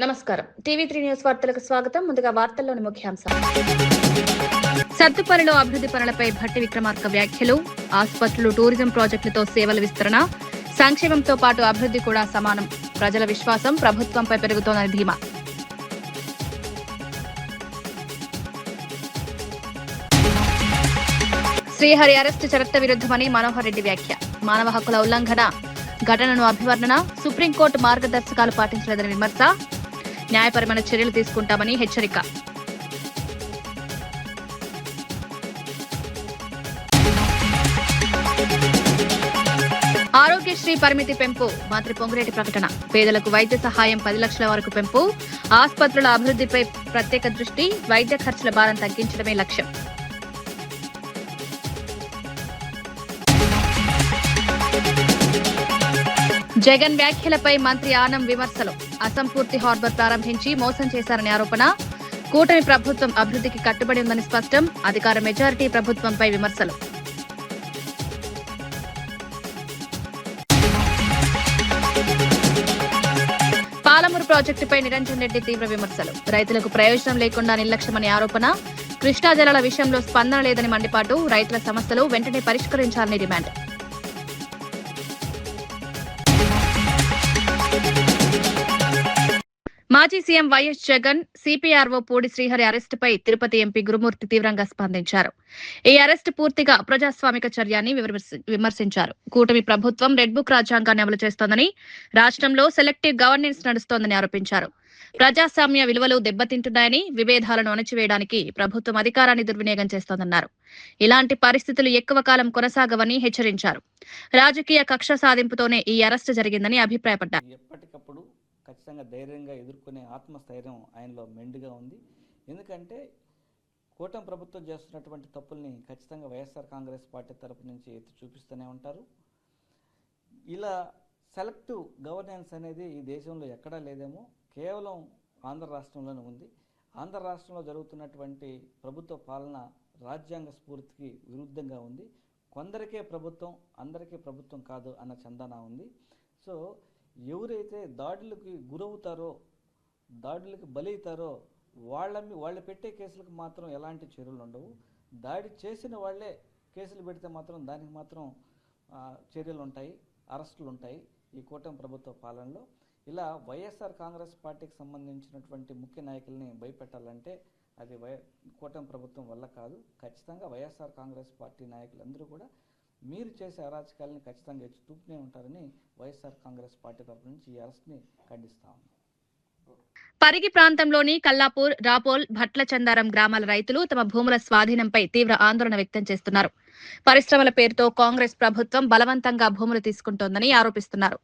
నమస్కారం. టీవీ3 న్యూస్ వార్తలకు స్వాగతం. ముందుగా వార్తల్లోని ముఖ్యాంశాలు. సత్తుపల్లిలో అభివృద్ధి పనులపై భట్టి విక్రమార్క వ్యాఖ్యలు. ఆసుపత్రులు, టూరిజం ప్రాజెక్టులతో సేవల విస్తరణ, సంక్షేమంతో పాటు అభివృద్ధి కూడా సమానం. ప్రజల విశ్వాసం ప్రభుత్వంపై పెరుగుతోందని ధీమా. శ్రీహరి అరెస్టు చట్ట విరుద్ధమని మనోహర్ రెడ్డి వ్యాఖ్య. మానవ హక్కుల ఉల్లంఘన ఘటనను అభివర్ణన, సుప్రీంకోర్టు మార్గదర్శకాలు పాటించలేదని విమర్శ. న్యాయపరమైన చర్యలు తీసుకుంటామని హెచ్చరిక. ఆరోగ్యశ్రీ పరిమితి పెంపు. మంత్రి పొంగులేటి ప్రకటన. పేదలకు వైద్య సహాయం 10 లక్షల వరకు పెంపు. ఆసుపత్రుల అభివృద్ధిపై ప్రత్యేక దృష్టి. వైద్య ఖర్చుల భారం తగ్గించడమే లక్ష్యం. జగన్ వ్యాఖ్యలపై మంత్రి ఆనం విమర్శలు. అసంపూర్తి హార్బర్ ప్రారంభించి మోసం చేశారని ఆరోపణ. కూటమి ప్రభుత్వం అభివృద్ధికి కట్టుబడి ఉందని స్పష్టం. అధికార మెజారిటీ ప్రభుత్వంపై విమర్శలు. పాలమూరు ప్రాజెక్టుపై నిరంజన్ రెడ్డి తీవ్ర విమర్శలు. రైతులకు ప్రయోజనం లేకుండా నిర్లక్ష్యమని ఆరోపణ. కృష్ణా జలాల విషయంలో స్పందన లేదని మండిపాటు. రైతుల సమస్యలు వెంటనే పరిష్కరించాలని డిమాండ్. మాజీ CM YS Jagan CPRO Pudi Srihari అరెస్టుపై తిరుపతి ఎంపీ గురుమూర్తి తీవ్రంగా స్పందించారు. ఈ అరెస్టు పూర్తిగా అప్రజాస్వామిక చర్యని విమర్శించారు. కూటమి ప్రభుత్వం రెడ్ బుక్ రాజ్యాంగాన్ని అమలు చేస్తోందని, రాష్ట్రంలో సెలెక్టివ్ గవర్నెన్స్ నడుస్తోందని ఆరోపించారు. ప్రజాస్వామ్య విలువలు దెబ్బతింటున్నాయని, విభేదాలను అణచివేయడానికి ప్రభుత్వం అధికారాన్ని దుర్వినియోగం చేస్తోందన్నారు. ఇలాంటి పరిస్థితులు ఎక్కువ కాలం కొనసాగవని హెచ్చరించారు. రాజకీయ కక్ష సాధింపుతోనే ఈ అరెస్టు జరిగిందని అభిప్రాయపడ్డారు. ఖచ్చితంగా ధైర్యంగా ఎదుర్కొనే ఆత్మస్థైర్యం ఆయనలో మెండుగా ఉంది. ఎందుకంటే కూటమి ప్రభుత్వం చేస్తున్నటువంటి తప్పుల్ని ఖచ్చితంగా వైఎస్ఆర్ కాంగ్రెస్ పార్టీ తరపు నుంచి ఎత్తి చూపిస్తూనే ఉంటారు. ఇలా సెలెక్టివ్ గవర్నెన్స్ అనేది ఈ దేశంలో ఎక్కడా లేదేమో, కేవలం ఆంధ్ర రాష్ట్రంలోనే ఉంది. ఆంధ్ర రాష్ట్రంలో జరుగుతున్నటువంటి ప్రభుత్వ పాలన రాజ్యాంగ స్ఫూర్తికి విరుద్ధంగా ఉంది. కొందరికే ప్రభుత్వం, అందరికీ ప్రభుత్వం కాదు అన్న చందన ఉంది. సో ఎవరైతే దాడులకి గురవుతారో, దాడులకి బలవుతారో వాళ్ళు పెట్టే కేసులకు మాత్రం ఎలాంటి చర్యలు ఉండవు. దాడి చేసిన వాళ్ళే కేసులు పెడితే మాత్రం దానికి మాత్రం చర్యలు ఉంటాయి, అరెస్టులు ఉంటాయి. ఈ కూటమి ప్రభుత్వ పాలనలో ఇలా వైఎస్ఆర్ కాంగ్రెస్ పార్టీకి సంబంధించినటువంటి ముఖ్య నాయకుల్ని భయపెట్టాలంటే అది కూటమి ప్రభుత్వం వల్ల కాదు. ఖచ్చితంగా వైఎస్ఆర్ కాంగ్రెస్ పార్టీ నాయకులందరూ కూడా మీరు చేసే అరాచకాలని ఖచ్చితంగా ఎత్తి చూపుతూనే ఉంటారని వైఎస్ఆర్ కాంగ్రెస్ పార్టీ తరఫు నుంచి ఈ అరెస్ట్ని ఖండిస్తా ఉన్నాం. పరిగి ప్రాంతంలోని కల్లాపూర్, రాపోల్, భట్ల చందారం గ్రామాల రైతులు తమ భూముల స్వాధీనంపై తీవ్ర ఆందోళన వ్యక్తం చేస్తున్నారు. పరిశ్రమల పేరుతో కాంగ్రెస్ ప్రభుత్వం బలవంతంగా భూములు తీసుకుంటోందని ఆరోపిస్తున్నారు.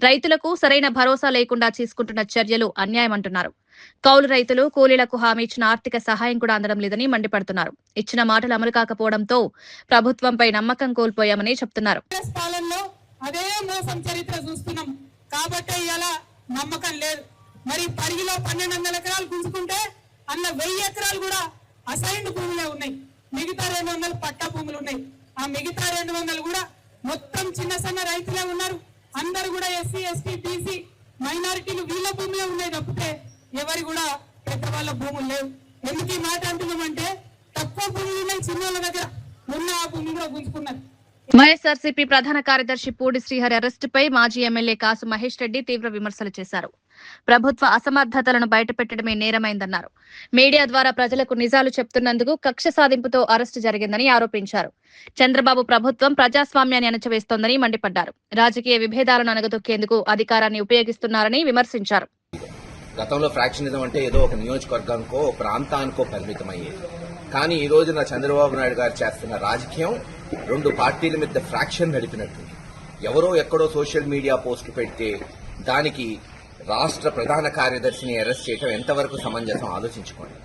రైతులకు సరైన భరోసా లేకుండా తీసుకుంటున్న చర్యలు అన్యాయమంటున్నారు. కౌలు రైతులు కూలీలకు హామీ ఇచ్చిన ఆర్థిక సహాయం కూడా అందడం లేదని మండిపడుతున్నారు. ఇచ్చిన మాటలు అమలు కాకపోవడంతో ప్రభుత్వంపై నమ్మకం కోల్పోయామని చెప్తున్నారు. అదే మోసం చరిత్ర చూస్తున్నాం కాబట్టి ఇలా నమ్మకం లేదు. మరి పరిగిలో 1200 ఎకరాలు గుంజుకుంటే అన్న 1000 ఎకరాలు కూడా అసైన్డ్ భూములే ఉన్నాయి. మిగతా 200 పట్టా భూములు ఉన్నాయి. ఆ మిగతా 200 కూడా మొత్తం చిన్న సన్న రైతులే ఉన్నారు. అందరు కూడా ఎస్సీ, ఎస్టీ, బీసీ, మైనారిటీలు వీళ్ళ భూములే ఉన్నాయి తప్పితే ఎవరి కూడా పెద్దవాళ్ళ భూములు లేవు. ఎందుకు ఈ మాట అంటున్నామంటే తక్కువ భూములు ఉన్నాయి, చిన్నోళ్ళ దగ్గర ఉన్న ఆ భూమి కూడా గుంజుకున్నారు. వైఎస్ఆర్సీపీ ప్రధాన కార్యదర్శి పూడి శ్రీహరి అరెస్టుపై మాజీ ఎమ్మెల్యే కాసు మహేష్ రెడ్డి తీవ్ర విమర్శలు చేశారు. ప్రభుత్వ అసమర్థతలను బయటపెట్టడమే నేరమైందన్నారు. మీడియా ద్వారా ప్రజలకు నిజాలు చెప్తున్నందుకు కక్ష సాధింపుతో అరెస్టు జరిగిందని ఆరోపించారు. చంద్రబాబు ప్రభుత్వం ప్రజాస్వామ్యాన్ని అణచివేస్తోందని మండిపడ్డారు. రాజకీయ విభేదాలను అణగదొక్కేందుకు అధికారాన్ని ఉపయోగిస్తున్నారని విమర్శించారు. గతంలో ఫ్రాక్షనిజం అంటే ఏదో ఒక నియోజకవర్గానికో ప్రాంతానికో పరిమితమయ్యేది. కానీ ఈ రోజున చంద్రబాబు నాయుడు గారు చేస్తున్న రాజకీయం 2 పార్టీల మీద ఫ్రాక్షన్ నడిపినట్టుంది. ఎవరో ఎక్కడో సోషల్ మీడియా పోస్టు పెడితే దానికి రాష్ట్ర ప్రధాన కార్యదర్శిని అరెస్ట్ చేయడం ఎంతవరకు సమంజసం ఆలోచించుకోండి.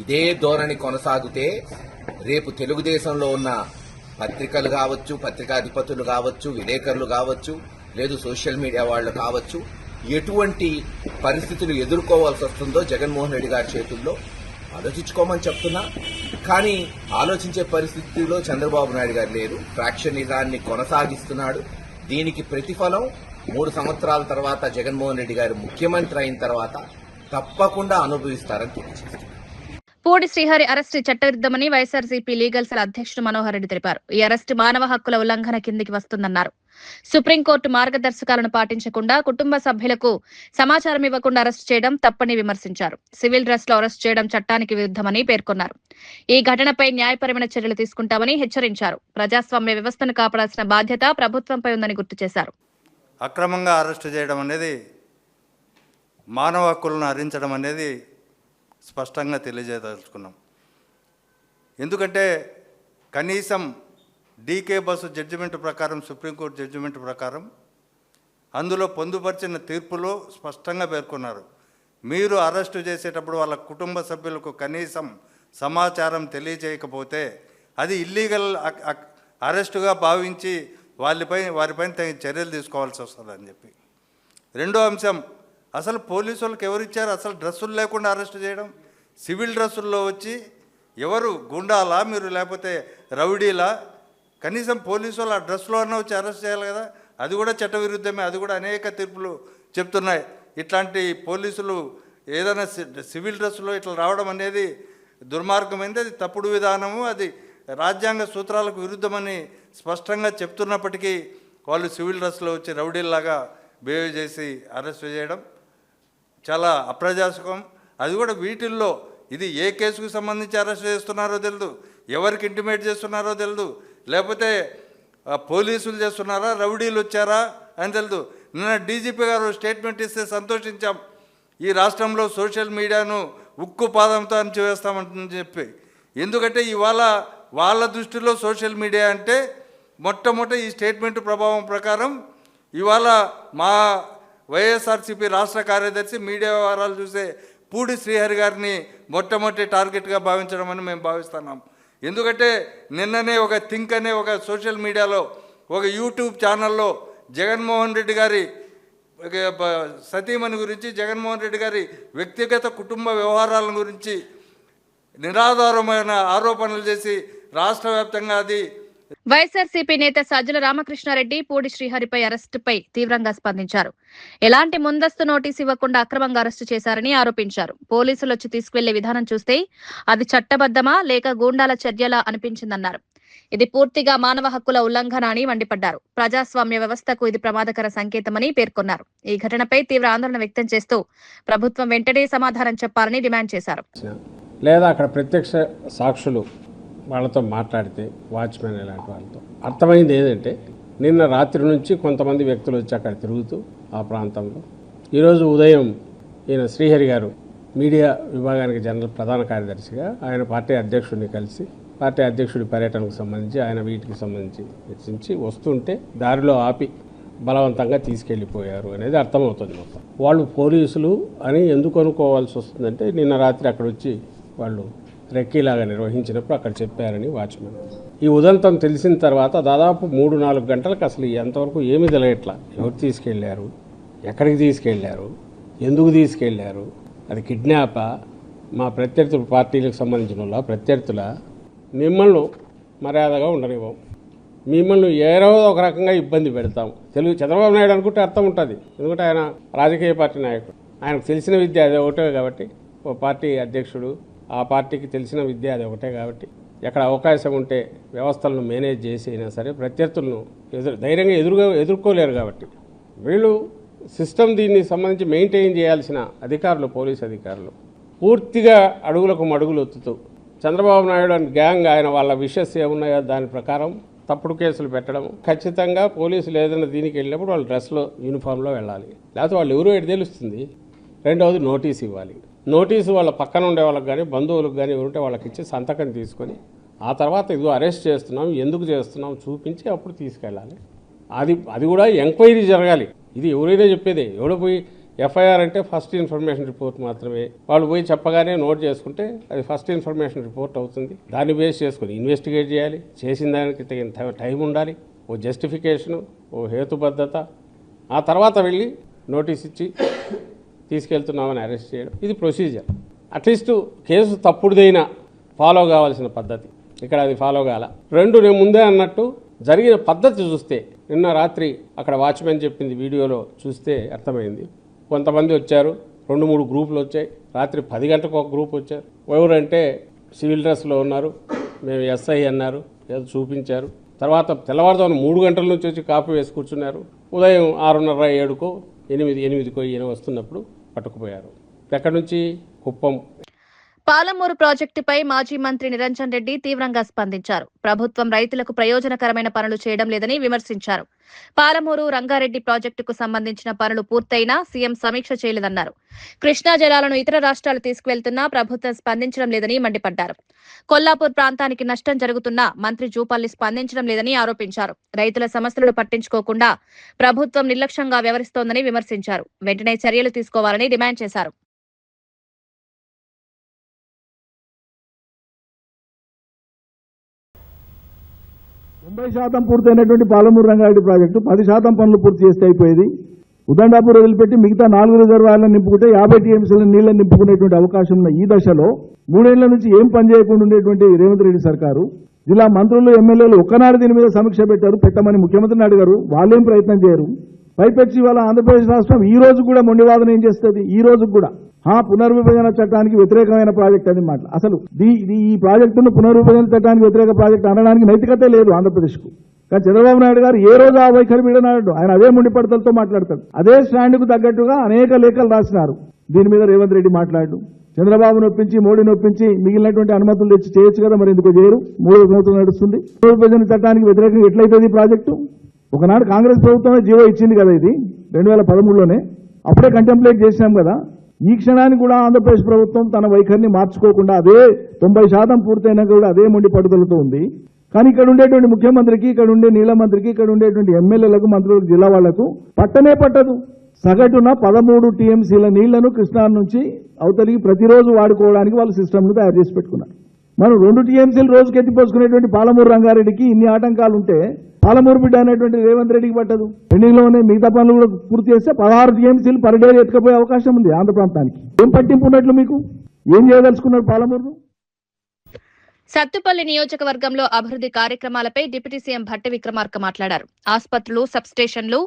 ఇదే ధోరణి కొనసాగితే రేపు తెలుగుదేశంలో ఉన్న పత్రికలు కావచ్చు, పత్రికాధిపతులు కావచ్చు, విలేకరులు కావచ్చు, లేదు సోషల్ మీడియా వాళ్ళు కావచ్చు, ఎటువంటి పరిస్థితులు ఎదుర్కోవాల్సి వస్తుందో జగన్మోహన్ రెడ్డి గారి చేతుల్లో ఆలోచించుకోమని చెప్తున్నా. కానీ ఆలోచించే పరిస్థితిలో చంద్రబాబు నాయుడు గారు లేరు. ఫ్రాక్షనిజాన్ని కొనసాగిస్తున్నాడు. దీనికి ప్రతిఫలం 3 సంవత్సరాల తర్వాత జగన్మోహన్ రెడ్డి గారు ముఖ్యమంత్రి అయిన తర్వాత తప్పకుండా అనుభవిస్తారని తెలియజేస్తారు. పూడి శ్రీహరి అరెస్టు చట్టవిరుద్ధమని వైఎస్ఆర్సీపీ లీగల్ సెల్ అధ్యక్షుడు మనోహర్ రెడ్డి తెలిపారు. ఈ అరెస్టు మానవ హక్కుల ఉల్లంఘన కిందికి వస్తుందన్నారు. సుప్రీంకోర్టు మార్గదర్శకాలను పాటించకుండా కుటుంబ సభ్యులకు సమాచారం ఇవ్వకుండా అరెస్టు చేయడం తప్పని విమర్శించారు. సివిల్ డ్రెస్ లో అరెస్టు చేయడం చట్టానికి విరుద్ధమని పేర్కొన్నారు. ఈ ఘటనపై న్యాయపరమైన చర్యలు తీసుకుంటామని హెచ్చరించారు. ప్రజాస్వామ్య వ్యవస్థను కాపాడాల్సిన బాధ్యత ప్రభుత్వంపై ఉందని గుర్తు చేశారు. అక్రమంగా అరెస్టు చేయడం అనేది, మానవ హక్కులను హరించడం అనేది స్పష్టంగా తెలియజేయదలుచుకున్నాం. ఎందుకంటే కనీసం డీకే బస్సు జడ్జిమెంట్ ప్రకారం, సుప్రీంకోర్టు జడ్జిమెంట్ ప్రకారం అందులో పొందుపరిచిన తీర్పులో స్పష్టంగా పేర్కొన్నారు. మీరు అరెస్టు చేసేటప్పుడు వాళ్ళ కుటుంబ సభ్యులకు కనీసం సమాచారం తెలియజేయకపోతే అది ఇల్లీగల్ అరెస్టుగా భావించి వారిపైన తగిన చర్యలు తీసుకోవాల్సి వస్తుందని చెప్పి. రెండో అంశం, అసలు పోలీసు వాళ్ళకి ఎవరు ఇచ్చారు అసలు డ్రెస్సులు లేకుండా అరెస్ట్ చేయడం? సివిల్ డ్రెస్సుల్లో వచ్చి ఎవరు గుండాలా మీరు, లేకపోతే రౌడీలా? కనీసం పోలీసు వాళ్ళు ఆ డ్రెస్లో అన్నా వచ్చి అరెస్ట్ చేయాలి కదా. అది కూడా చట్టవిరుద్ధమే. అది కూడా అనేక తీర్పులు చెప్తున్నాయి. ఇట్లాంటి పోలీసులు ఏదైనా సివిల్ డ్రెస్సులో ఇట్లా రావడం అనేది దుర్మార్గమైంది, అది తప్పుడు విధానము, అది రాజ్యాంగ సూత్రాలకు విరుద్ధమని స్పష్టంగా చెప్తున్నప్పటికీ వాళ్ళు సివిల్ డ్రెస్లో వచ్చి రౌడీల్లాగా బిహేవ్ చేసి అరెస్ట్ చేయడం చాలా అప్రజాస్వామ్యం. అది కూడా వీటిల్లో ఇది ఏ కేసుకు సంబంధించి అరెస్ట్ చేస్తున్నారో తెలియదు, ఎవరికి ఇంటిమేట్ చేస్తున్నారో తెలియదు, లేకపోతే పోలీసులు చేస్తున్నారా, రౌడీలు వచ్చారా అని తెలియదు. నిన్న డీజీపీ గారు స్టేట్మెంట్ ఇస్తే సంతోషించాం. ఈ రాష్ట్రంలో సోషల్ మీడియాను ఉక్కు పాదంతో అణచివేస్తామని చెప్పి. ఎందుకంటే ఇవాళ వాళ్ళ దృష్టిలో సోషల్ మీడియా అంటే మొట్టమొదటి ఈ స్టేట్మెంట్ ప్రభావం ప్రకారం ఇవాళ మా వైఎస్ఆర్సీపీ రాష్ట్ర కార్యదర్శి మీడియా వ్యవహారాలు చూసే పూడి శ్రీహరి గారిని మొట్టమొదటి టార్గెట్గా భావించడం అని మేము భావిస్తున్నాం. ఎందుకంటే నిన్ననే ఒక థింక్ అనే ఒక సోషల్ మీడియాలో ఒక యూట్యూబ్ ఛానల్లో జగన్మోహన్ రెడ్డి గారి సతీమణి గురించి, జగన్మోహన్ రెడ్డి గారి వ్యక్తిగత కుటుంబ వ్యవహారాల గురించి నిరాధారమైన ఆరోపణలు చేసి రాష్ట్ర వ్యాప్తంగా అది. వైఎస్ఆర్సీపీ నేత సజ్జల రామకృష్ణారెడ్డి పూడి శ్రీహరిపై అరెస్టుపై తీవ్రంగా స్పందించారు. ఎలాంటి ముందస్తు నోటీసు ఇవ్వకుండా అక్రమంగా అరెస్టు చేశారని ఆరోపించారు. పోలీసులు వచ్చి తీసుకువెళ్లే విధానం చూస్తే అది చట్టబద్ధమా లేక గూండాల చర్యలా అనిపించిందన్నారు. ఇది పూర్తిగా మానవ హక్కుల ఉల్లంఘన అని మండిపడ్డారు. ప్రజాస్వామ్య వ్యవస్థకు ఇది ప్రమాదకర సంకేతమని పేర్కొన్నారు. ఈ ఘటనపై తీవ్ర ఆందోళన వ్యక్తం చేస్తూ ప్రభుత్వం వెంటనే సమాధానం చెప్పాలని డిమాండ్ చేశారు. లేదా అక్కడ ప్రత్యక్ష సాక్షులు వాళ్ళతో మాట్లాడితే, వాచ్మెన్ ఇలాంటి వాళ్ళతో అర్థమైంది ఏంటంటే నిన్న రాత్రి నుంచి కొంతమంది వ్యక్తులు వచ్చి అక్కడ తిరుగుతూ ఆ ప్రాంతంలో, ఈరోజు ఉదయం ఈయన శ్రీహరి గారు మీడియా విభాగానికి జనరల్ ప్రధాన కార్యదర్శిగా ఆయన పార్టీ అధ్యక్షుడిని కలిసి పార్టీ అధ్యక్షుడి పర్యటనకు సంబంధించి ఆయన వీటికి సంబంధించి చర్చించి వస్తుంటే దారిలో ఆపి బలవంతంగా తీసుకెళ్ళిపోయారు అనేది అర్థమవుతుంది. మొత్తం వాళ్ళు పోలీసులు అని ఎందుకు అనుకోవాల్సి వస్తుందంటే నిన్న రాత్రి అక్కడ వచ్చి వాళ్ళు రెక్కీలాగా నిర్వహించినప్పుడు అక్కడ చెప్పారని వాచ్మెన్. ఈ ఉదంతం తెలిసిన తర్వాత దాదాపు 3-4 గంటలకు అసలు ఎంతవరకు ఏమీ తెలియట్లా. ఎవరు తీసుకెళ్లారు, ఎక్కడికి తీసుకెళ్లారు, ఎందుకు తీసుకెళ్లారు, అది కిడ్నాపా, మా ప్రత్యర్థుల పార్టీలకు సంబంధించిన వాళ్ళ ప్రత్యర్థుల, మిమ్మల్ని మర్యాదగా ఉండనివ్వం, మిమ్మల్ని ఏదో ఒక రకంగా ఇబ్బంది పెడతాం. చంద్రబాబు నాయుడు అనుకుంటే అర్థం ఉంటుంది. ఎందుకంటే ఆయన రాజకీయ పార్టీ నాయకుడు, ఆయనకు తెలిసిన విద్య అదే ఒకటే కాబట్టి, ఓ పార్టీ అధ్యక్షుడు, ఆ పార్టీకి తెలిసిన విద్య అది ఒకటే కాబట్టి ఎక్కడ అవకాశం ఉంటే వ్యవస్థలను మేనేజ్ చేసి అయినా సరే ప్రత్యర్థులను ధైర్యంగా ఎదుర్కోలేరు. కాబట్టి వీళ్ళు సిస్టమ్ దీన్ని సంబంధించి మెయింటైన్ చేయాల్సిన అధికారులు, పోలీసు అధికారులు పూర్తిగా అడుగులకు మడుగులు ఒత్తుతూ చంద్రబాబు నాయుడు అండ్ గ్యాంగ్ ఆయన వాళ్ళ విషెస్ ఏమున్నాయో దాని ప్రకారం తప్పుడు కేసులు పెట్టడం. ఖచ్చితంగా పోలీసులు ఏదైనా దీనికి వెళ్ళినప్పుడు వాళ్ళు డ్రెస్లో, యూనిఫామ్లో వెళ్ళాలి. లేకపోతే వాళ్ళు ఎవరో ఎటు తెలుస్తుంది. రెండవది నోటీస్ ఇవ్వాలి. నోటీసు వాళ్ళ పక్కన ఉండే వాళ్ళకి కానీ బంధువులకు కానీ ఎవరుంటే వాళ్ళకి ఇచ్చి సంతకం తీసుకొని ఆ తర్వాత ఇదిగో అరెస్ట్ చేస్తున్నాం, ఎందుకు చేస్తున్నాం చూపించి అప్పుడు తీసుకెళ్ళాలి. అది కూడా ఎంక్వైరీ జరగాలి. ఇది ఎవరైనా చెప్పేదే. ఎవడో పోయి ఎఫ్ఐఆర్ అంటే ఫస్ట్ ఇన్ఫర్మేషన్ రిపోర్ట్ మాత్రమే. వాళ్ళు పోయి చెప్పగానే నోట్ చేసుకుంటే అది ఫస్ట్ ఇన్ఫర్మేషన్ రిపోర్ట్ అవుతుంది. దాన్ని బేస్ చేసుకుని ఇన్వెస్టిగేట్ చేయాలి. చేసిన దానికి తగిన టైం ఉండాలి, ఓ జస్టిఫికేషను, ఓ హేతుబద్ధత. ఆ తర్వాత వెళ్ళి నోటీస్ ఇచ్చి తీసుకెళ్తున్నామని అరెస్ట్ చేయడం, ఇది ప్రొసీజర్. అట్లీస్ట్ కేసు తప్పుడుదైనా ఫాలో కావాల్సిన పద్ధతి. ఇక్కడ అది ఫాలో కాల. నేను ముందే అన్నట్టు జరిగిన పద్ధతి చూస్తే నిన్న రాత్రి అక్కడ వాచ్మెన్ చెప్పింది వీడియోలో చూస్తే అర్థమైంది. కొంతమంది వచ్చారు, 2-3 గ్రూపులు వచ్చాయి. రాత్రి 10 గంటలకు ఒక గ్రూప్ వచ్చారు. ఎవరంటే సివిల్ డ్రెస్లో ఉన్నారు, మేము ఎస్ఐ అన్నారు, ఏదో చూపించారు. తర్వాత తెల్లవారుజామున 3 గంటల నుంచి వచ్చి కాపీ వేసి కూర్చున్నారు. ఉదయం 6:30, 7కో 8కో ఈయన వస్తున్నప్పుడు పట్టుకుపోయారు. ఎక్కడి నుంచి? కుప్పం. పాలమూరు ప్రాజెక్టుపై మాజీ మంత్రి నిరంజన్ రెడ్డి తీవ్రంగా స్పందించారు. ప్రభుత్వం రైతులకు ప్రయోజనకరమైన పనులు చేయడం లేదని విమర్శించారు. పాలమూరు రంగారెడ్డి ప్రాజెక్టుకు సంబంధించిన పనులు పూర్తయినా సీఎం సమీక్ష చేయలేదన్నారు. కృష్ణా జలాలను ఇతర రాష్ట్రాలు తీసుకువెళ్తున్నా ప్రభుత్వం స్పందించడం లేదని మండిపడ్డారు. కొల్లాపూర్ ప్రాంతానికి నష్టం జరుగుతున్నా మంత్రి జూపల్లి స్పందించడం లేదని ఆరోపించారు. రైతుల సమస్యలను పట్టించుకోకుండా ప్రభుత్వం నిర్లక్ష్యంగా వ్యవహరిస్తోందని విమర్శించారు. వెంటనే చర్యలు తీసుకోవాలని డిమాండ్ చేశారు. %90 పూర్తయినటువంటి పాలమూరు రంగారెడ్డి ప్రాజెక్టు 10% పనులు పూర్తి చేస్తే అయిపోయేది. ఉదండాపూర్ వదిలిపెట్టి మిగతా 4 రిజర్వాయర్లను నింపుకుంటే 50 టీఎంసీల నీళ్లను నింపుకునేటువంటి అవకాశం ఉన్న ఈ దశలో 3 ఏళ్ల నుంచి ఏం పని చేయకుండా ఉండేటువంటి రేవంత్ రెడ్డి సర్కారు, జిల్లా మంత్రులు, ఎమ్మెల్యేలు ఒక్కనాడు దీని మీద సమీక్ష పెట్టారు. పెట్టమని ముఖ్యమంత్రిని అడిగారు, వాళ్ళేం ప్రయత్నం చేయరు. పైపెచ్చి వాళ్ళ ఆంధ్రప్రదేశ్ రాష్ట్రం ఈ రోజు కూడా మొండివాదన ఏం చేస్తుంది? ఈ రోజు కూడా పునర్విభజన చట్టానికి వ్యతిరేకమైన ప్రాజెక్ట్ అని మాట. అసలు ఈ ప్రాజెక్టును పునర్విభజన చట్టానికి వ్యతిరేక ప్రాజెక్టు అనడానికి నైతికతే లేదు ఆంధ్రప్రదేశ్కు. కానీ చంద్రబాబు నాయుడు గారు ఏ రోజు ఆ వైఖరి విడనాడు. ఆయన అదే ముండిపడతలతో మాట్లాడతాడు. అదే స్టాండ్కు తగ్గట్టుగా అనేక లేఖలు రాసినారు. దీని మీద రేవంత్ రెడ్డి మాట్లాడు. చంద్రబాబు నొప్పించి, మోడీ నొప్పించి మిగిలినటువంటి అనుమతులు తెచ్చి చేయొచ్చు కదా, మరి ఎందుకు చేయరు? 3వ సంవత్సరం నడుస్తుంది. పునర్విభజన చట్టానికి వ్యతిరేకంగా ఎట్లయితుంది ప్రాజెక్టు? ఒకనాడు కాంగ్రెస్ ప్రభుత్వమే జీవో ఇచ్చింది కదా, ఇది 2013లోనే. అప్పుడే కంటెంప్లేట్ చేసినాం కదా. ఈ క్షణానికి కూడా ఆంధ్రప్రదేశ్ ప్రభుత్వం తన వైఖరిని మార్చుకోకుండా అదే 90% పూర్తయినాక కూడా అదే మొండి పట్టుదలతో ఉంది. కానీ ఇక్కడ ఉండేటువంటి ముఖ్యమంత్రికి, ఇక్కడ ఉండే నీళ్ల మంత్రికి, ఇక్కడ ఉండేటువంటి ఎమ్మెల్యేలకు, మంత్రులకు, జిల్లా వాళ్లకు పట్టనే పట్టదు. సగటున 13 టీఎంసీల నీళ్లను కృష్ణా నుంచి అవతలికి ప్రతిరోజు వాడుకోవడానికి వాళ్ళు సిస్టమ్ను తయారు చేసి పెట్టుకున్నారు. మనం 2 టీఎంసీలు రోజుకి ఎత్తిపోసుకునేటువంటి పాలమూరు రంగారెడ్డికి ఇన్ని ఆటంకాలు ఉంటే పాలమూరు బిడ్డ అనేటువంటి రేవంత్ రెడ్డికి పట్టదు. పెండింగ్లోనే మిగతా పనులు కూడా పూర్తి చేస్తే 16 టీఎంసీలు పర్ డే ఎత్తుకపోయే అవకాశం ఉంది ఆంధ్ర ప్రాంతానికి. ఏం పట్టింపు ఉన్నట్లు మీకు? ఏం చేయదలుచుకున్నారు పాలమూరు? సత్తుపల్లి నియోజకవర్గంలో అభివృద్ధి కార్యక్రమాలపై డిప్యూటీ సీఎం భట్టి విక్రమార్క మాట్లాడారు. ఆసుపత్రులు, సబ్స్టేషన్లు,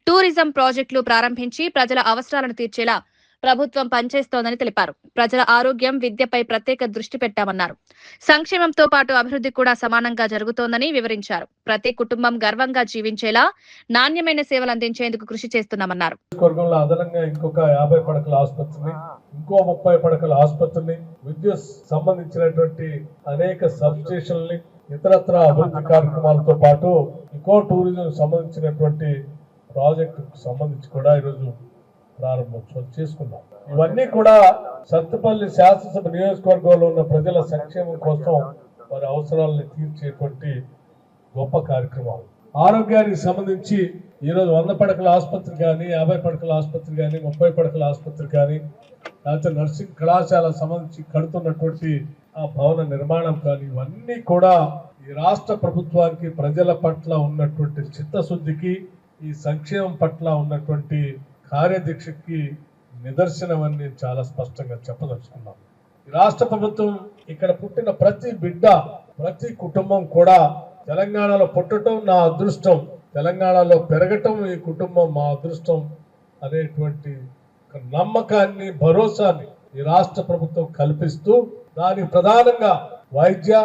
టూరిజం ప్రాజెక్టులు ప్రారంభించి ప్రజల అవసరాలను తీర్చేలా ప్రభుత్వం పనిచేస్తోందని తెలిపారు. ప్రజల ఆరోగ్యం, విద్యపై ప్రత్యేక దృష్టి పెట్టామన్నారు. సంక్షేమంతో పాటు అభివృద్ధి కూడా సమానంగా జరుగుతోందని వివరించారు. ప్రతి కుటుంబం గర్వంగా జీవించేలా నాణ్యమైన సేవలు అందించేందుకు కృషి చేస్తున్నామన్నారు. అదనంగా ఇంకొక 50 పడకల ఆసుపత్రిని, ఇంకో 30 పడకల ఆసుపత్రిని, విద్యుత్ సంబంధించినటువంటి అనేక సబ్ స్టేషన్లని, ఇతరత్ర అభివృద్ధి కార్యక్రమాలతో పాటు ఇంకో టూరిజం సంబంధించినటువంటి ప్రాజెక్టుకు సంబంధించి కూడా ఈరోజు ప్రారంభోత్సవం చేసుకున్నాం. ఇవన్నీ కూడా సత్తుపల్లి శాసనసభ నియోజకవర్గంలో ఉన్న ప్రజల సంక్షేమం కోసం వారి అవసరాలను తీర్చేటువంటి గొప్ప కార్యక్రమాలు. ఆరోగ్యానికి సంబంధించి ఈరోజు 100 పడకల ఆసుపత్రి కానీ, 50 పడకల ఆసుపత్రి కానీ, 30 పడకల ఆసుపత్రి కానీ, లేకపోతే నర్సింగ్ కళాశాల సంబంధించి కడుతున్నటువంటి ఆ భవన నిర్మాణం కానీ, ఇవన్నీ కూడా ఈ రాష్ట్ర ప్రభుత్వానికి ప్రజల పట్ల ఉన్నటువంటి చిత్తశుద్ధికి, ఈ సంక్షేమం పట్ల ఉన్నటువంటి కార్యదీక్షకి నిదర్శనం అని నేను చాలా స్పష్టంగా చెప్పదలుచుకున్నాను. ఈ రాష్ట్ర ప్రభుత్వం ఇక్కడ పుట్టిన ప్రతి బిడ్డ, ప్రతి కుటుంబం కూడా తెలంగాణలో పుట్టడం నా అదృష్టం, తెలంగాణలో పెరగటం ఈ కుటుంబం మా అదృష్టం అనేటువంటి నమ్మకాన్ని, భరోసాని ఈ రాష్ట్ర ప్రభుత్వం కల్పిస్తూ దాని ప్రధానంగా వైద్య,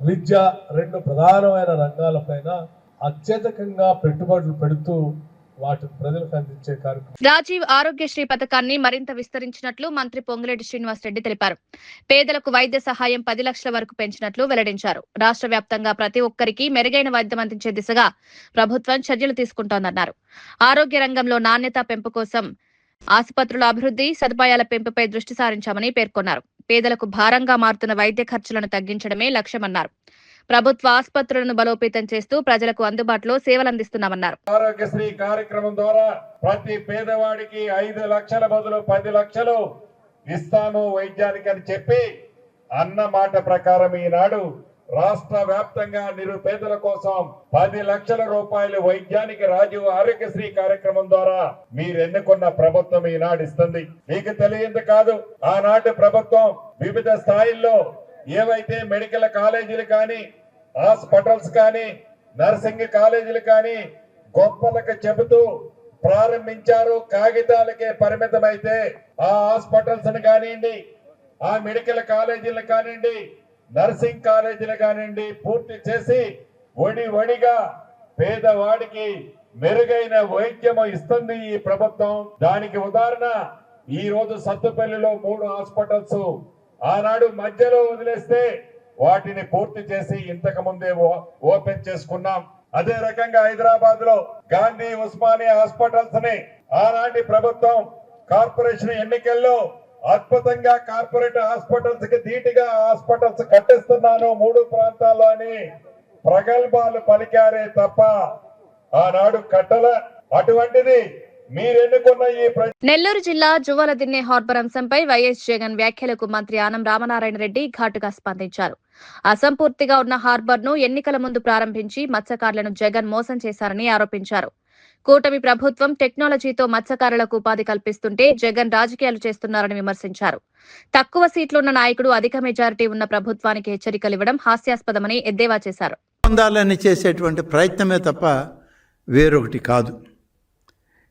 విద్య 2 ప్రధానమైన రంగాలపైన అత్యధికంగా పెట్టుబడులు పెడుతూ వాటిని ప్రజలకు అందించే కార్యక్రమం. రాజీవ్ ఆరోగ్యశ్రీ పథకాన్ని మరింత విస్తరించినట్లు మంత్రి పొంగులేటి శ్రీనివాస్ రెడ్డి తెలిపారు. పేదలకు వైద్య సహాయం 10 లక్షల వరకు పెంచినట్లు వెల్లడించారు. రాష్ట్ర వ్యాప్తంగా ప్రతి ఒక్కరికి మెరుగైన వైద్యం అందించే దిశగా ప్రభుత్వం చర్యలు తీసుకుంటోందన్నారు. ఆరోగ్య రంగంలో నాణ్యత పెంపు కోసం ఆసుపత్రుల అభివృద్ధి, సదుపాయాల పెంపుపై దృష్టి సారించామని పేర్కొన్నారు. పేదలకు భారంగా మారుతున్న వైద్య ఖర్చులను తగ్గించడమే లక్ష్యమన్నారు. ప్రభుత్వ ఆసుపత్రులను బలోపేతం చేస్తూ ప్రజలకు అందుబాటులో సేవలు అందిస్తున్నామన్నారు. ఆరోగ్యశ్రీ కార్యక్రమం ద్వారా ప్రతి పేదవాడికి 5 లక్షల బదులు 10 లక్షలు ఇస్తాను వైద్యానికి అని చెప్పి అన్న మాట ప్రకారం ఈనాడు రాష్ట్ర వ్యాప్తంగా నిరుపేదల కోసం 10 లక్షల రూపాయలు వైద్యానికి రాజీవ్ ఆరోగ్యశ్రీ కార్యక్రమం ద్వారా మీరు ఎన్నుకున్న ప్రభుత్వం ఈనాడు ఇస్తుంది. మీకు తెలియంది కాదు, ఆనాటి ప్రభుత్వం వివిధ స్థాయిల్లో ఏవైతే మెడికల్ కాలేజీలు కానీ, హాస్పిటల్స్ కానీ, నర్సింగ్ కాలేజీలు కానీ గొప్పలకు చెబుతూ ప్రారంభించారు. కాగితాలకే పరిమితమైతే ఆ హాస్పిటల్స్ కానివ్వండి, ఆ మెడికల్ కాలేజీలు కానివ్వండి, నర్సింగ్ కాలేజీలు కానివ్వండి పూర్తి చేసి వడిగా పేదవాడికి మెరుగైన వైద్యం ఇస్తుంది ఈ ప్రభుత్వం. దానికి ఉదాహరణ ఈ రోజు సత్తుపల్లిలో 3 హాస్పిటల్స్ ఆనాడు మధ్యలో వదిలేస్తే వాటిని పూర్తి చేసి ఇంతకు ముందే ఓపెన్ చేసుకున్నాం. అదే రకంగా హైదరాబాద్ లో గాంధీ ఉస్మానియా హాస్పిటల్స్ ని ఆనాటి ప్రభుత్వం కార్పొరేషన్ ఎన్నికల్లో అద్భుతంగా కార్పొరేట్ హాస్పిటల్స్ కి ధీటుగా హాస్పిటల్స్ కట్టిస్తున్నాను 3 ప్రాంతాల్లో అని ప్రగల్భాలు పలికారే తప్ప ఆనాడు కట్టల. అటువంటిది మీరెన్నుకున్న ఈ నెల్లూరు జిల్లా జువ్వలదిన్నె హార్బర్ అంశంపై వైఎస్ జగన్ వ్యాఖ్యలకు మంత్రి ఆనం రామనారాయణ రెడ్డి ఘాటుగా స్పందించారు. అసంపూర్తిగా ఉన్న హార్బర్ ను ఎన్నికల ముందు ప్రారంభించి మత్స్యకారులను జగన్ మోసం చేశారని ఆరోపించారు. కూటమి ప్రభుత్వం టెక్నాలజీతో మత్స్యకారులకు ఉపాధి కల్పిస్తుంటే జగన్ రాజకీయాలు చేస్తున్నారని విమర్శించారు. తక్కువ సీట్లున్న నాయకుడు అధిక మెజారిటీ ఉన్న ప్రభుత్వానికి హెచ్చరికలివ్వడం హాస్యాస్పదమని ఎద్దేవా చేశారు. పొందాలని చేసేటువంటి ప్రయత్నమే తప్ప వేరొకటి కాదు.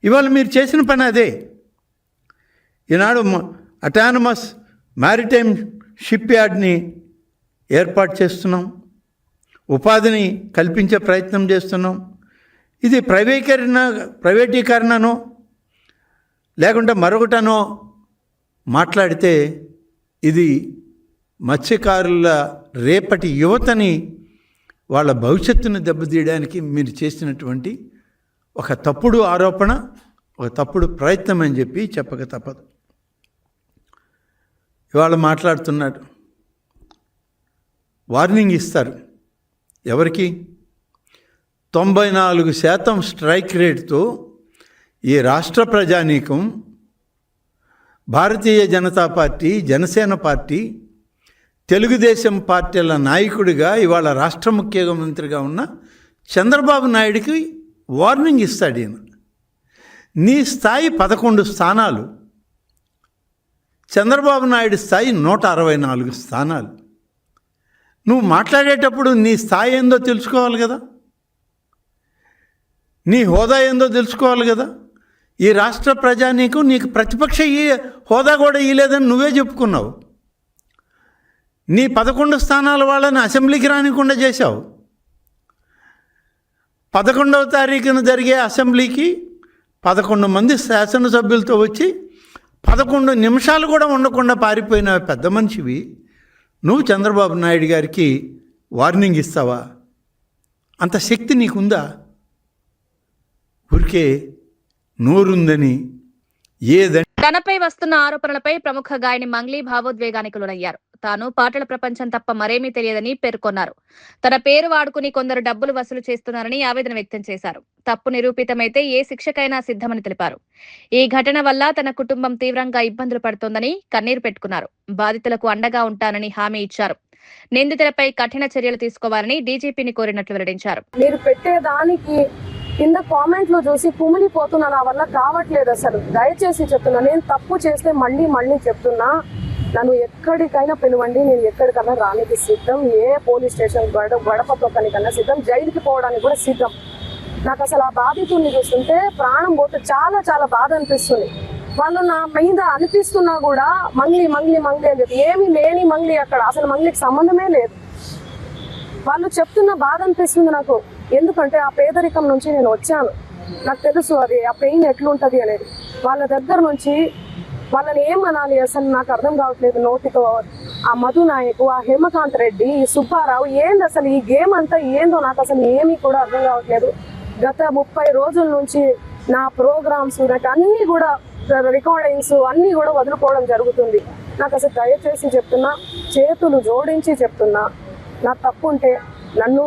ఇవాళ మీరు చేసిన పని అదే. ఈనాడు అటానమస్ మ్యారిటైమ్ షిప్ యార్డ్ని ఏర్పాటు చేస్తున్నాం, ఉపాధిని కల్పించే ప్రయత్నం చేస్తున్నాం. ఇది ప్రైవేటీకరణనో లేకుంటే మరొకటనో మాట్లాడితే ఇది మత్స్యకారుల రేపటి యువతని వాళ్ళ భవిష్యత్తును దెబ్బతీయడానికి మీరు చేసినటువంటి ఒక తప్పుడు ఆరోపణ, ఒక తప్పుడు ప్రయత్నం అని చెప్పి చెప్పక తప్పదు. ఇవాళ మాట్లాడుతున్నాడు, వార్నింగ్ ఇస్తారు. ఎవరికి? 94% స్ట్రైక్ రేట్తో ఈ రాష్ట్ర ప్రజానీకం భారతీయ జనతా పార్టీ, జనసేన పార్టీ, తెలుగుదేశం పార్టీల నాయకుడిగా ఇవాళ రాష్ట్ర ముఖ్యమంత్రిగా ఉన్న చంద్రబాబు నాయుడికి వార్నింగ్ ఇస్తాడు. ఈయన నీ స్థాయి 11 స్థానాలు, చంద్రబాబు నాయుడు స్థాయి 164 స్థానాలు. నువ్వు మాట్లాడేటప్పుడు నీ స్థాయి ఏందో తెలుసుకోవాలి కదా, నీ హోదా ఏందో తెలుసుకోవాలి కదా. ఈ రాష్ట్ర ప్రజానీకం నీకు ప్రతిపక్ష హోదా కూడా ఇవ్వలేదని నువ్వే చెప్పుకున్నావు. నీ 11 స్థానాల వాళ్ళని అసెంబ్లీకి రానికుండా చేశావు. 11వ తారీఖున జరిగే అసెంబ్లీకి 11 మంది శాసనసభ్యులతో వచ్చి 11 నిమిషాలు కూడా ఉండకుండా పారిపోయిన పెద్ద మనిషివి నువ్వు చంద్రబాబు నాయుడు గారికి వార్నింగ్ ఇస్తావా? అంత శక్తి నీకుందా? ఊరికే నోరుందని ఏదని. తనపై వస్తున్న ఆరోపణలపై ప్రముఖ గాయని మంగ్లీ భావోద్వేగానికి లోనయ్యారు. తాను పాటల ప్రపంచం తప్ప మరేమీ తెలియదని పేర్కొన్నారు. తన పేరు వాడుకుని కొందరు డబ్బులు వసూలు చేస్తున్నారని ఆవేదన వ్యక్తం చేశారు. తప్పు నిరూపితమైతే ఏ శిక్షకైనా సిద్ధమని తెలిపారు. ఈ ఘటన వల్ల తన కుటుంబం తీవ్రంగా ఇబ్బందులు పడుతోందని కన్నీరు పెట్టుకున్నారు. బాధితులకు అండగా ఉంటానని హామీ ఇచ్చారు. నిందితులపై కఠిన చర్యలు తీసుకోవాలని డీజీపీని కోరినట్లు వెల్లడించారు. మీరు పెట్టేదానికి కింద కామెంట్లు చూసి కుమిలిపోతున్నా, నా వల్ల కావట్లేదు. అసలు దయచేసి చెప్తున్నా, నేను తప్పు చేస్తే మళ్ళీ చెప్తున్నా, నన్ను ఎక్కడికైనా పిలవండి, నేను ఎక్కడికైనా రానికి సిద్ధం. ఏ పోలీస్ స్టేషన్ గడప తొక్కనికన్నా సిద్ధం, జైలుకి పోవడానికి కూడా సిద్ధం. నాకు అసలు ఆ బాధితుల్ని చూస్తుంటే ప్రాణం పోతే చాలా బాధ అనిపిస్తుంది. వాళ్ళు నా మీద అనిపిస్తున్నా కూడా మంగ్లీ అని చెప్పి, ఏమీ లేని మంగ్లీ అక్కడ, అసలు మంగ్లీకి సంబంధమే లేదు. వాళ్ళు చెప్తున్న బాధ అనిపిస్తుంది నాకు. ఎందుకంటే ఆ పేదరికం నుంచి నేను వచ్చాను, నాకు తెలుసు అది ఆ పెయిన్ ఎట్లుంటది అనేది. వాళ్ళ దగ్గర నుంచి వాళ్ళని ఏమనాలి అసలు నాకు అర్థం కావట్లేదు నోటితో. ఆ మధు నాయకు, ఆ హేమకాంత్ రెడ్డి, ఈ సుబ్బారావు, ఏంది అసలు ఈ గేమ్ అంతా ఏందో నాకు అసలు ఏమీ కూడా అర్థం కావట్లేదు. గత 30 రోజుల నుంచి నా ప్రోగ్రామ్స్, నాకు అన్నీ కూడా రికార్డింగ్స్ అన్నీ కూడా వదులుకోవడం జరుగుతుంది. నాకు అసలు దయచేసి చెప్తున్నా, చేతులు జోడించి చెప్తున్నా, నా తప్పు ఉంటే నన్ను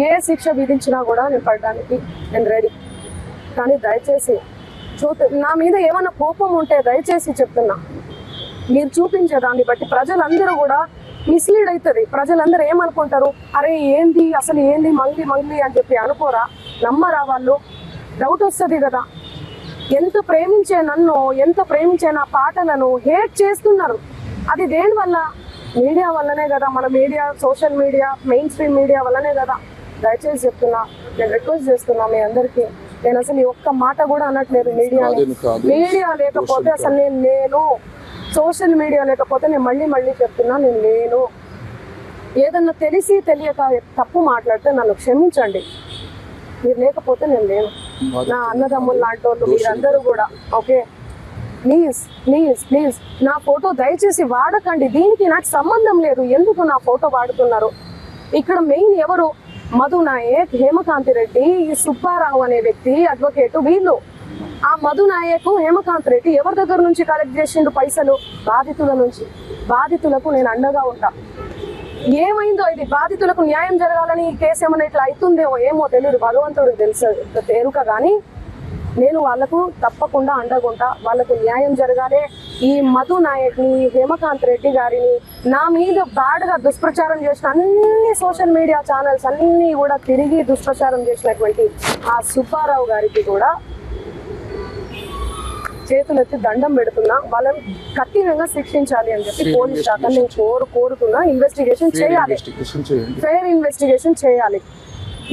ఏ శిక్ష విధించినా కూడా నేను పడడానికి నేను రెడీ. కానీ దయచేసి నా మీద ఏమైనా కోపం ఉంటే దయచేసి చెప్తున్నా, మీరు చూపించే దాన్ని బట్టి ప్రజలందరూ కూడా మిస్లీడ్ అవుతుంది. ప్రజలందరూ ఏమనుకుంటారు, అరే ఏంది అసలు ఏంది మంగ్లీ అని చెప్పి అనుకోరా, నమ్మరా వాళ్ళు? డౌట్ వస్తుంది కదా. ఎంత ప్రేమించే నన్ను, ఎంత ప్రేమించే నా పాటలను హేట్ చేస్తున్నారు. అది దేనివల్ల? మీడియా వల్లనే కదా. మన media, social media, main stream media వల్లనే కదా. దయచేసి చెప్తున్నా, నేను రిక్వెస్ట్ చేస్తున్నా మీ అందరికీ, నేను అసలు ఈ ఒక్క మాట కూడా అనట్లేదు. మీడియా లేకపోతే అసలు నేను లేను. సోషల్ మీడియా లేకపోతే నేను మళ్ళీ చెప్తున్నా, నేను లేను. ఏదన్నా తెలిసి తెలియక తప్పు మాట్లాడితే నన్ను క్షమించండి. మీరు లేకపోతే నేను లేను. నా అన్నదమ్ములు లాంటి వాళ్ళు మీరందరూ కూడా ఓకే. ప్లీజ్ నా ఫోటో దయచేసి వాడకండి. దీనికి నాకు సంబంధం లేదు. ఎందుకు నా ఫోటో వాడుతున్నారు? ఇక్కడ మెయిన్ ఎవరు? మధు నాయక్, హేమకాంత్ రెడ్డి, ఈ సుబ్బారావు అనే వ్యక్తి అడ్వకేట్. వీళ్ళు ఆ మధు నాయక్, హేమకాంత్ రెడ్డి ఎవరి దగ్గర నుంచి కలెక్ట్ చేసిండు పైసలు? బాధితుల నుంచి. బాధితులకు నేను అండగా ఉంటా. ఏమైందో ఇది బాధితులకు న్యాయం జరగాలని ఈ కేసు ఏమైనా ఇట్లా అవుతుందేమో ఏమో తెలియదు, భగవంతుడికి తెలుసు తేరుక. కానీ నేను వాళ్ళకు తప్పకుండా అండగుంటా. వాళ్ళకు న్యాయం జరగాలి. ఈ మధు నాయక్ని, హేమకాంత్ రెడ్డి గారిని, నా మీద బ్యాడ్గా దుష్ప్రచారం చేసిన అన్ని సోషల్ మీడియా ఛానల్స్ అన్నీ కూడా తిరిగి దుష్ప్రచారం చేసినటువంటి ఆ సుబ్బారావు గారికి కూడా చేతులెత్తి దండం పెడుతున్నా. వాళ్ళని కఠినంగా శిక్షించాలి అని చెప్పి పోలీస్ శాఖ నేను కోరుతున్నా. ఇన్వెస్టిగేషన్ చేయాలి, ఫెయిర్ ఇన్వెస్టిగేషన్ చేయాలి.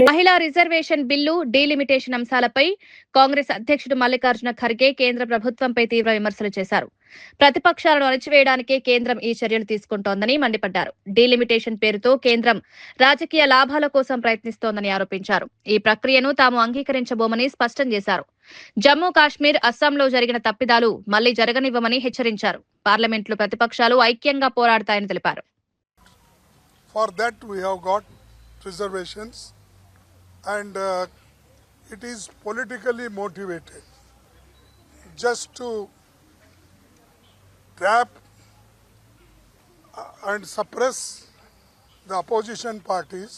మహిళా రిజర్వేషన్ బిల్లు, డీలిమిటేషన్ అంశాలపై కాంగ్రెస్ అధ్యక్షుడు మల్లికార్జున ఖర్గే కేంద్ర ప్రభుత్వంపై తీవ్ర విమర్శలు చేశారు. ప్రతిపక్షాలను అణచివేయడానికే కేంద్రం ఈ చర్యలు తీసుకుంటోందని మండిపడ్డారు. డీలిమిటేషన్ పేరుతో కేంద్రం రాజకీయ లాభాల కోసం ప్రయత్నిస్తోందని ఆరోపించారు. ఈ ప్రక్రియను తాము అంగీకరించబోమని స్పష్టం చేశారు. జమ్మూ కాశ్మీర్, అస్సాంలో జరిగిన తప్పిదాలు మళ్లీ జరగనివ్వమని హెచ్చరించారు. పార్లమెంట్లో ప్రతిపక్షాలు ఐక్యంగా పోరాడతాయని తెలిపారు. And it is politically motivated just to trap and suppress the opposition parties.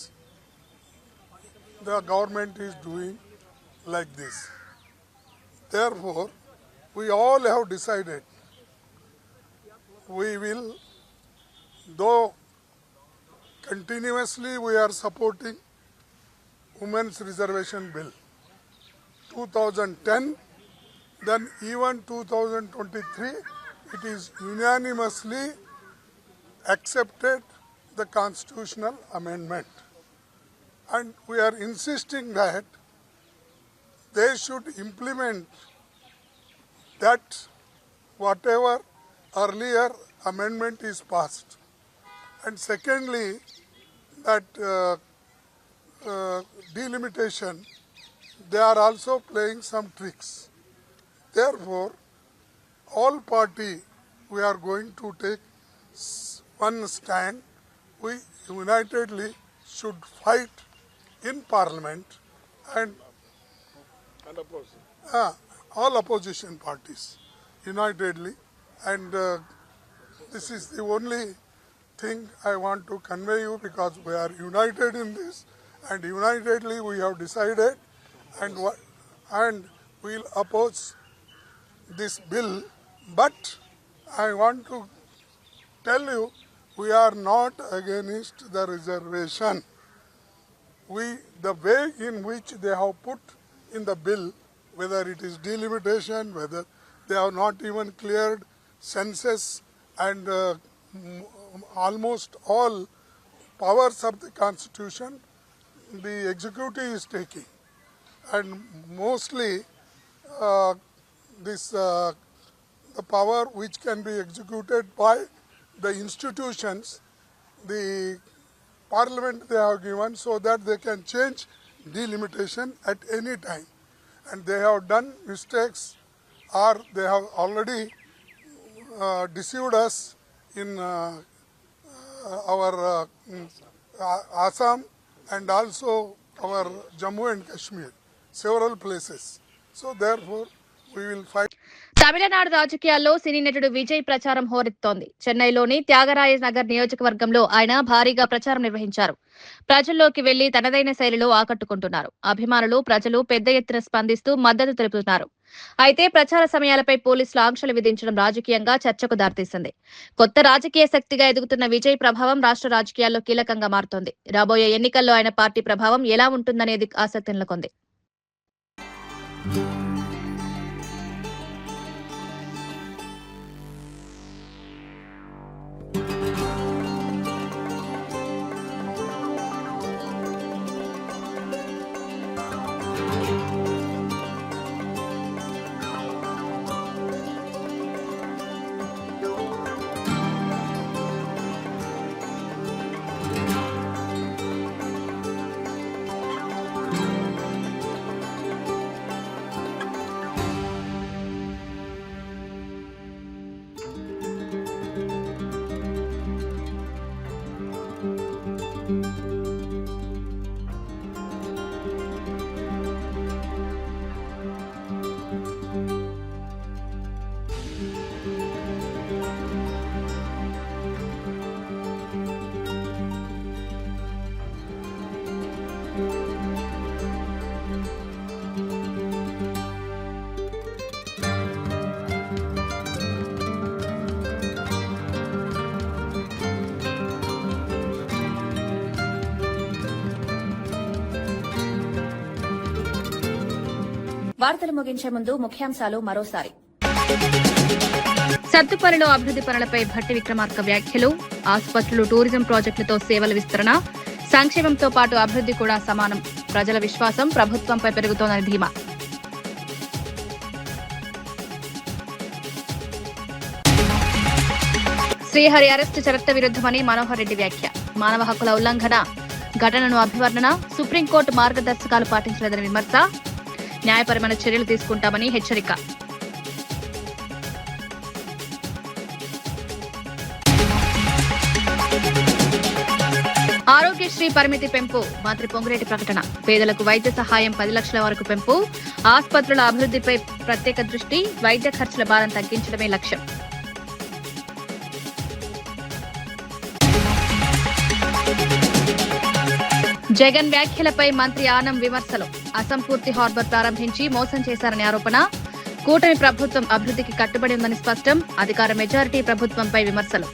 The government is doing like this. Therefore, we all have decided we will, though continuously we are supporting Women's Reservation Bill 2010, then even 2023, it is unanimously accepted the constitutional amendment. And we are insisting that they should implement that whatever earlier amendment is passed. And secondly, that delimitation, they are also playing some tricks. Therefore, all party we are going to take one stand. We unitedly should fight in Parliament and all opposition parties unitedly, and this is the only thing I want to convey you, because we are united in this. And unitedly we have decided and we'll oppose this bill. But I want to tell you, we are not against the reservation. The way in which they have put in the bill, whether it is delimitation, whether they have not even cleared census and almost all powers of the Constitution, the executive is taking, and mostly the power which can be executed by the institutions, the Parliament they have given, so that they can change delimitation at any time. And they have done mistakes, or they have already deceived us in our Assam and also our Jammu and Kashmir, several places. So therefore, we will fight. Tamil Nadu రాజకీయాల్లో సినీ నటుడు విజయ్ ప్రచారం హోరెత్తోంది. చెన్నైలోని త్యాగరాయ నగర్ నియోజకవర్గంలో ఆయన భారీగా ప్రచారం నిర్వహించారు. ప్రజల్లోకి వెళ్లి తనదైన శైలిలో ఆకట్టుకుంటున్నారు. అభిమానులు, ప్రజలు పెద్ద ఎత్తున స్పందిస్తూ మద్దతు తెలుపుతున్నారు. అయితే ప్రచార సమయాలపై పోలీసులు ఆంక్షలు విధించడం రాజకీయంగా చర్చకు దారితీసింది. కొత్త రాజకీయ శక్తిగా ఎదుగుతున్న విజయ్ ప్రభావం రాష్ట్ర రాజకీయాల్లో కీలకంగా మారుతోంది. రాబోయే ఎన్నికల్లో ఆయన పార్టీ ప్రభావం ఎలా ఉంటుందనేది ఆసక్తి నెలకొంది. వార్తలు ముగించే ముందు ముఖ్యాంశాలు మరోసారి. సత్తుపల్లిలో అభివృద్ది పనులపై భట్టి విక్రమార్క వ్యాఖ్యలు. ఆసుపత్రులు, టూరిజం ప్రాజెక్టులతో సేవల విస్తరణ, సంక్షేమంతో పాటు అభివృద్ది కూడా సమానం. ప్రజల విశ్వాసం ప్రభుత్వంపై పెరుగుతోందని ధీమా. శ్రీహరి అరెస్టు చట్ట విరుద్దమని మనోహర్ రెడ్డి వ్యాఖ్య. మానవ హక్కుల ఉల్లంఘన ఘటనను అభివర్ణన. సుప్రీంకోర్టు మార్గదర్శకాలు పాటించలేదని విమర్శ. న్యాయపరమైన చర్యలు తీసుకుంటామని హెచ్చరిక. ఆరోగ్యశ్రీ పరిమితి పెంపు. మంత్రి పొంగులేటి ప్రకటన. పేదలకు వైద్య సహాయం 10 లక్షల వరకు పెంపు. ఆసుపత్రుల అభివృద్దిపై ప్రత్యేక దృష్టి. వైద్య ఖర్చుల భారం తగ్గించడమే లక్ష్యం. జగన్ వ్యాఖ్యలపై మంత్రి ఆనం విమర్శలు. అసంపూర్తి హార్బర్ ప్రారంభించి మోసం చేశారని ఆరోపణ. కూటమి ప్రభుత్వం అభివృద్ధికి కట్టుబడి ఉందని స్పష్టం. అధికార మెజారిటీ ప్రభుత్వంపై విమర్శలు.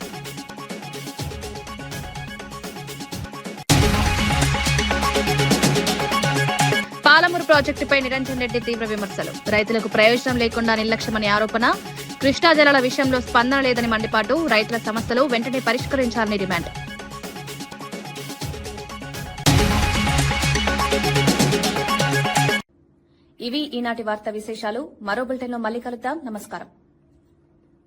పాలమూరు ప్రాజెక్టుపై నిరంజన్ రెడ్డి తీవ్ర విమర్శలు. రైతులకు ప్రయోజనం లేకుండా నిర్లక్ష్యమని ఆరోపణ. కృష్ణా జలాల విషయంలో స్పందన లేదని మండిపాటు. రైతుల సమస్యలు వెంటనే పరిష్కరించాలని డిమాండ్. ఇవి ఈనాటి వార్తా విశేషాలు. మరో బులెటిన్లో మళ్ళీ కలుద్దాం. నమస్కారం.